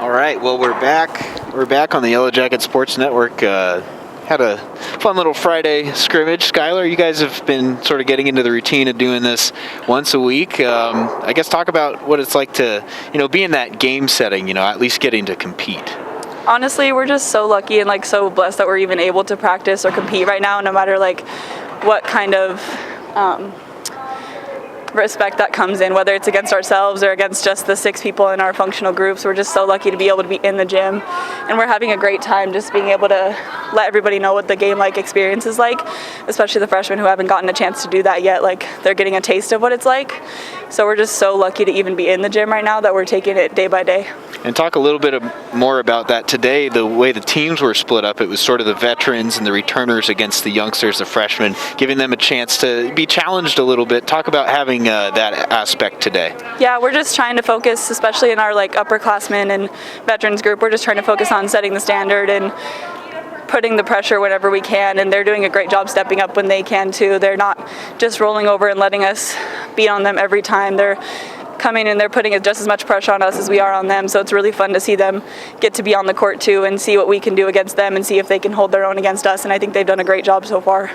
All right, well, we're back. We're back on the Yellowjackets Sports Network. Had a fun little Friday scrimmage. Skylar, you guys have been sort of getting into the routine of doing this once a week. I guess talk about what it's like to, be in that game setting, at least getting to compete. Honestly, we're just so lucky and so blessed that we're even able to practice or compete right now, no matter what kind of respect that comes in, whether it's against ourselves or against just the 6 people in our functional groups. We're just so lucky to be able to be in the gym, and we're having a great time just being able to let everybody know what the game-like experience is like, especially the freshmen who haven't gotten a chance to do that yet. They're getting a taste of what it's like. So we're just so lucky to even be in the gym right now that we're taking it day by day. And talk a little bit more about that today. The way the teams were split up, it was sort of the veterans and the returners against the youngsters, the freshmen, giving them a chance to be challenged a little bit. Talk about having that aspect today. Yeah, we're just trying to focus, especially in our upperclassmen and veterans group, we're just trying to focus on setting the standard and putting the pressure whenever we can, and they're doing a great job stepping up when they can too. They're not just rolling over and letting us beat on them every time. They're coming and they're putting just as much pressure on us as we are on them, so it's really fun to see them get to be on the court too and see what we can do against them and see if they can hold their own against us, and I think they've done a great job so far.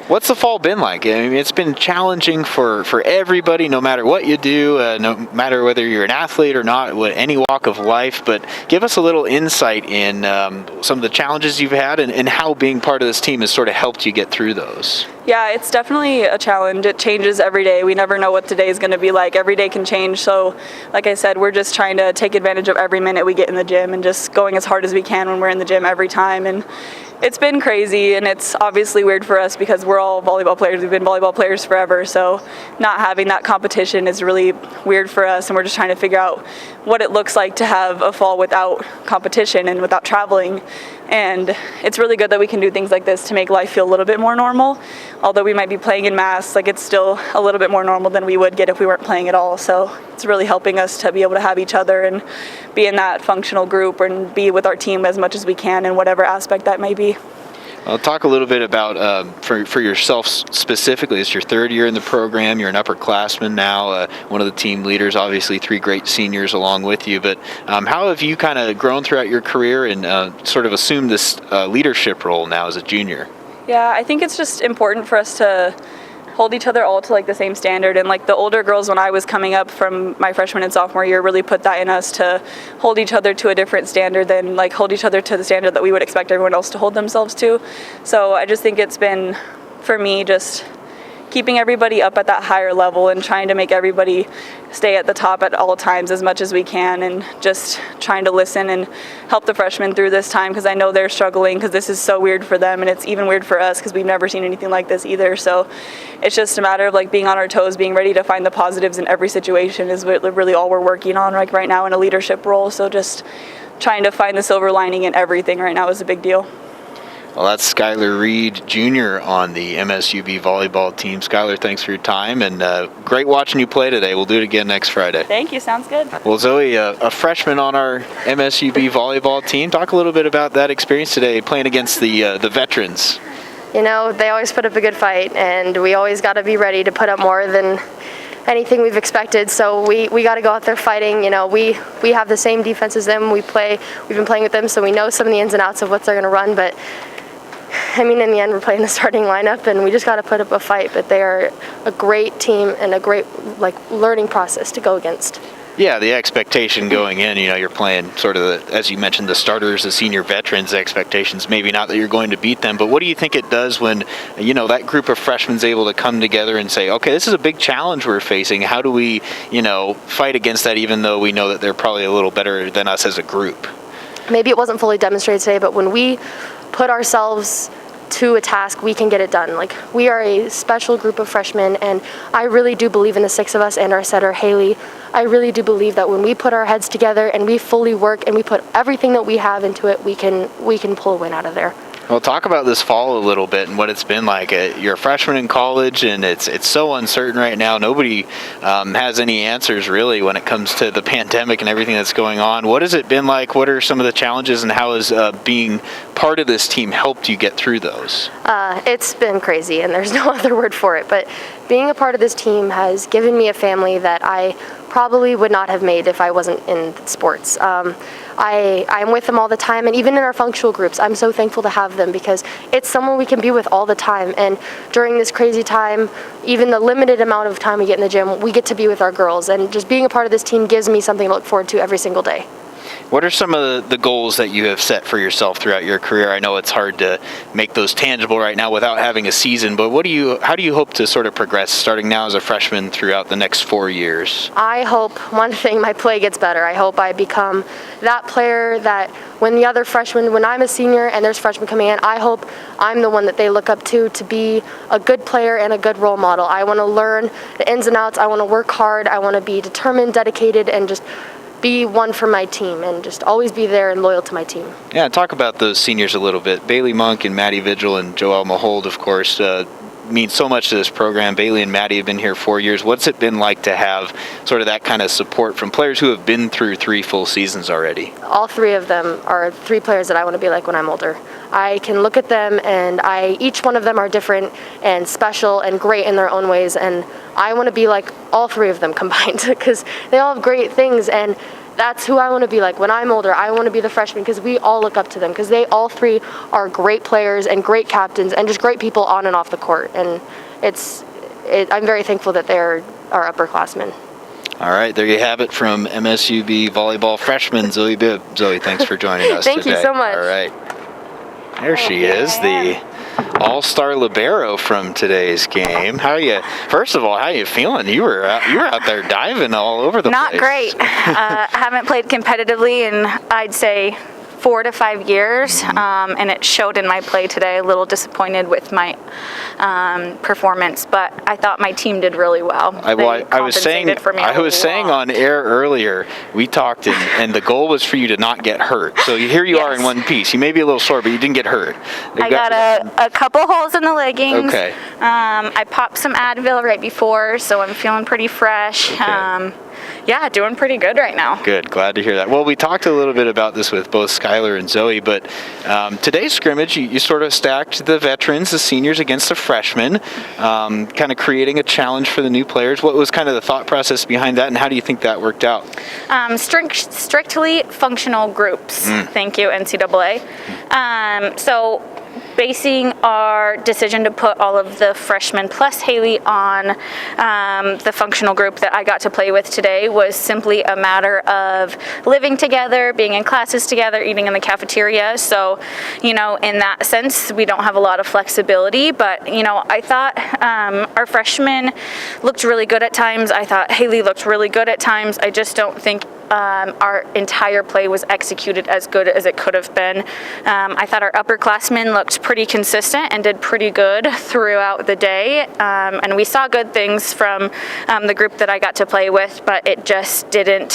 What's the fall been like? I mean, it's been challenging for everybody, no matter what you do, no matter whether you're an athlete or not, any walk of life. But give us a little insight in some of the challenges you've had and how being part of this team has sort of helped you get through those. Yeah, it's definitely a challenge. It changes every day. We never know what today is going to be like. Every day can change. So, like I said, we're just trying to take advantage of every minute we get in the gym and just going as hard as we can when we're in the gym every time. And it's been crazy, and it's obviously weird for us because we're all volleyball players. We've been volleyball players forever, so not having that competition is really weird for us, and we're just trying to figure out what it looks like to have a fall without competition and without traveling. And it's really good that we can do things like this to make life feel a little bit more normal. Although we might be playing in masks, it's still a little bit more normal than we would get if we weren't playing at all. So it's really helping us to be able to have each other and be in that functional group and be with our team as much as we can in whatever aspect that may be. Well, talk a little bit about, for yourself specifically, it's your 3rd year in the program, you're an upperclassman now, one of the team leaders, obviously 3 great seniors along with you, but how have you kind of grown throughout your career and sort of assumed this leadership role now as a junior? Yeah, I think it's just important for us to hold each other all to the same standard, and the older girls when I was coming up from my freshman and sophomore year really put that in us to hold each other to a different standard than hold each other to the standard that we would expect everyone else to hold themselves to. So I just think it's been, for me, just keeping everybody up at that higher level and trying to make everybody stay at the top at all times as much as we can, and just trying to listen and help the freshmen through this time because I know they're struggling because this is so weird for them, and it's even weird for us because we've never seen anything like this either. So it's just a matter of being on our toes, being ready to find the positives in every situation is really all we're working on right now in a leadership role. So just trying to find the silver lining in everything right now is a big deal. Well, that's Skylar Reed, Jr. on the MSUB volleyball team. Skylar, thanks for your time, and great watching you play today. We'll do it again next Friday. Thank you. Sounds good. Well, Zoe, a freshman on our MSUB volleyball team. Talk a little bit about that experience today, playing against the veterans. They always put up a good fight, and we always got to be ready to put up more than anything we've expected. So we got to go out there fighting. We have the same defense as them. We've been playing with them, so we know some of the ins and outs of what they're going to run, but in the end, we're playing the starting lineup, and we just got to put up a fight. But they are a great team and a great learning process to go against. Yeah, the expectation going in, you're playing sort of, as you mentioned, the starters, the senior veterans. The expectations, maybe not that you're going to beat them, but what do you think it does when, that group of freshmen is able to come together and say, okay, this is a big challenge we're facing. How do we, fight against that, even though we know that they're probably a little better than us as a group? Maybe it wasn't fully demonstrated today, but when we put ourselves to a task, we can get it done. We are a special group of freshmen, and I really do believe in the 6 of us and our setter, Haley. I really do believe that when we put our heads together and we fully work and we put everything that we have into it, we can pull a win out of there. Well, talk about this fall a little bit and what it's been like. You're a freshman in college, and it's so uncertain right now. Nobody has any answers, really, when it comes to the pandemic and everything that's going on. What has it been like? What are some of the challenges, and how has being part of this team helped you get through those? It's been crazy, and there's no other word for it. But being a part of this team has given me a family that I probably would not have made if I wasn't in sports. I'm with them all the time, and even in our functional groups, I'm so thankful to have them because it's someone we can be with all the time. And during this crazy time, even the limited amount of time we get in the gym, we get to be with our girls. And just being a part of this team gives me something to look forward to every single day. What are some of the goals that you have set for yourself throughout your career? I know it's hard to make those tangible right now without having a season, but how do you hope to sort of progress starting now as a freshman throughout the next 4 years? I hope, one thing, my play gets better. I hope I become that player that when I'm a senior and there's freshmen coming in, I hope I'm the one that they look up to be a good player and a good role model. I want to learn the ins and outs. I want to work hard. I want to be determined, dedicated, and just be one for my team and just always be there and loyal to my team. Yeah, talk about those seniors a little bit. Bailey Monk and Maddie Vigil and Joelle Mahold, of course, mean so much to this program. Bailey and Maddie have been here 4 years. What's it been like to have sort of that kind of support from players who have been through 3 full seasons already? All 3 of them are 3 players that I want to be like when I'm older. I can look at them and each one of them are different and special and great in their own ways, and I want to be like all 3 of them combined because they all have great things, and that's who I want to be like when I'm older. I want to be the freshman because we all look up to them because they all 3 are great players and great captains and just great people on and off the court, and I'm very thankful that they're our upperclassmen. All right, there you have it from MSUB volleyball freshman Zoe Bibb. Zoe, thanks for joining us Thank today. You so much. All right. There she is, the all-star libero from today's game. First of all, how are you feeling? You were out there diving all over the place. Not great. Haven't played competitively in, I'd say, 4 to 5 years, and it showed in my play today. A little disappointed with my performance, but I thought my team did really well. I was saying on air earlier, we talked, and the goal was for you to not get hurt. So here you are in one piece. You may be a little sore, but you didn't get hurt. I got a couple holes in the leggings. Okay. I popped some Advil right before, so I'm feeling pretty fresh. Okay. Yeah, doing pretty good right now. Good, glad to hear that. Well, we talked a little bit about this with both Skylar and Zoe, but today's scrimmage, you sort of stacked the veterans, the seniors, against the freshmen, kind of creating a challenge for the new players. What was kind of the thought process behind that, and how do you think that worked out? Strictly functional groups. Thank you, NCAA. So basing our decision to put all of the freshmen plus Haley on the functional group that I got to play with today was simply a matter of living together, being in classes together, eating in the cafeteria. So, in that sense, we don't have a lot of flexibility, but, I thought our freshmen looked really good at times. I thought Haley looked really good at times. I just don't think our entire play was executed as good as it could have been. I thought our upperclassmen looked pretty consistent and did pretty good throughout the day. And we saw good things from the group that I got to play with, but it just didn't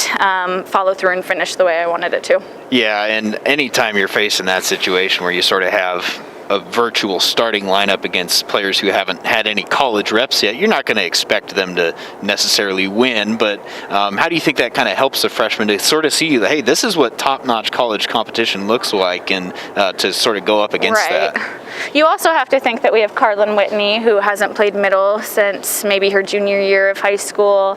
follow through and finish the way I wanted it to. Yeah, and anytime you're facing that situation where you sort of have a virtual starting lineup against players who haven't had any college reps yet, you're not going to expect them to necessarily win, but how do you think that kind of helps the freshmen to sort of see, hey, this is what top-notch college competition looks like, and to sort of go up against that? You also have to think that we have Carlin Whitney, who hasn't played middle since maybe her junior year of high school,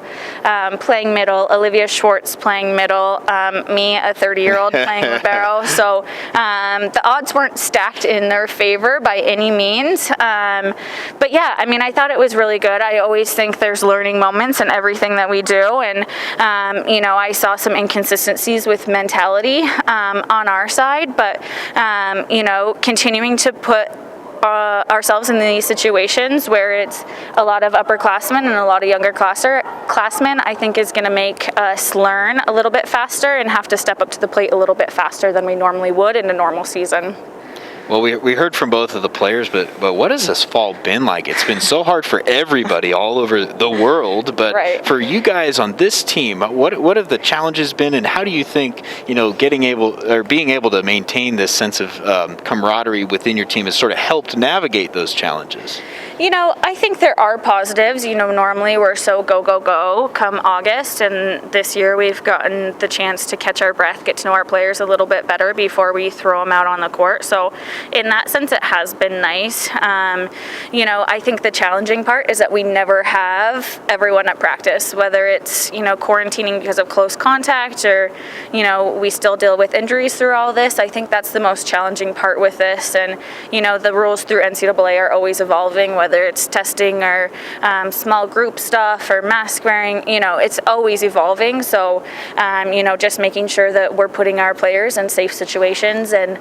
playing middle, Olivia Schwartz playing middle, me, a 30-year-old playing libero. So the odds weren't stacked in their favor by any means. But yeah, I thought it was really good. I always think there's learning moments in everything that we do. And, I saw some inconsistencies with mentality on our side, but, continuing to put ourselves in these situations where it's a lot of upperclassmen and a lot of younger classmen, I think is going to make us learn a little bit faster and have to step up to the plate a little bit faster than we normally would in a normal season. Well, we heard from both of the players, but what has this fall been like? It's been so hard for everybody all over the world, but right. For you guys on this team, what have the challenges been, and how do you think being able to maintain this sense of camaraderie within your team has sort of helped navigate those challenges? I think there are positives. Normally we're so go come August, and this year we've gotten the chance to catch our breath, get to know our players a little bit better before we throw them out on the court. So in that sense, it has been nice. I think the challenging part is that we never have everyone at practice, whether it's, quarantining because of close contact or, we still deal with injuries through all this. I think that's the most challenging part with this. And, the rules through NCAA are always evolving, whether it's testing or small group stuff or mask wearing, it's always evolving. So, just making sure that we're putting our players in safe situations and,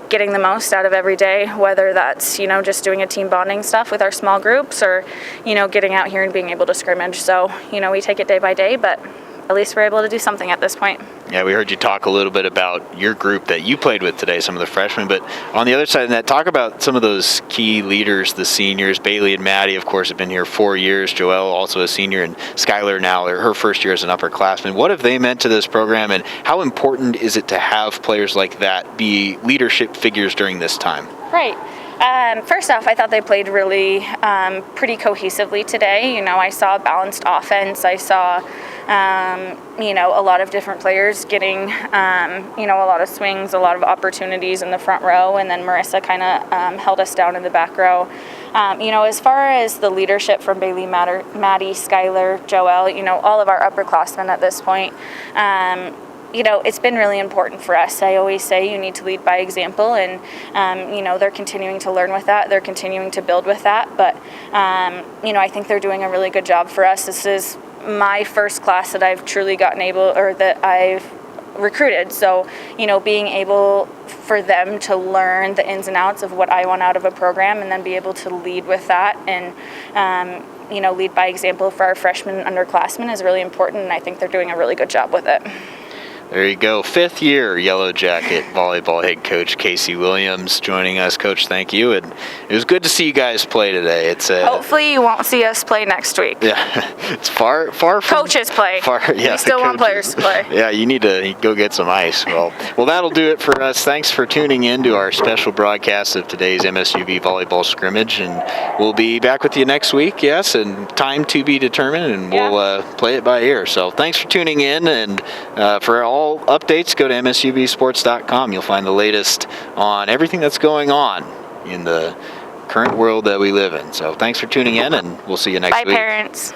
getting the most out of every day, whether that's, just doing a team bonding stuff with our small groups or, getting out here and being able to scrimmage. So, we take it day by day, but at least we're able to do something at this point. Yeah, we heard you talk a little bit about your group that you played with today, some of the freshmen, but on the other side of that, talk about some of those key leaders, the seniors. Bailey and Maddie, of course, have been here 4 years. Joelle, also a senior, and Skylar now, her first year as an upperclassman. What have they meant to this program, and how important is it to have players like that be leadership figures during this time? Right. First off, I thought they played really pretty cohesively today. I saw a balanced offense. I saw, a lot of different players getting, a lot of swings, a lot of opportunities in the front row, and then Marissa kind of held us down in the back row. As far as the leadership from Bailey, Maddie, Skylar, Joelle, all of our upperclassmen at this point, it's been really important for us. I always say you need to lead by example, and, they're continuing to learn with that. They're continuing to build with that. But, I think they're doing a really good job for us. This is my first class that I've truly that I've recruited. So, being able for them to learn the ins and outs of what I want out of a program and then be able to lead with that and, lead by example for our freshmen and underclassmen is really important. And I think they're doing a really good job with it. There you go. 5th year Yellowjacket volleyball head coach Casey Williams joining us. Coach, thank you. And it was good to see you guys play today. Hopefully you won't see us play next week. Yeah, it's far from coaches play. Yeah, we still want players to play. Yeah, you need to go get some ice. Well, that'll do it for us. Thanks for tuning in to our special broadcast of today's MSUB volleyball scrimmage, and we'll be back with you next week. Yes, and time to be determined, and we'll play it by ear. So thanks for tuning in, and for all updates, go to msubsports.com. You'll find the latest on everything that's going on in the current world that we live in. So thanks for tuning in, and we'll see you next week. Bye, parents.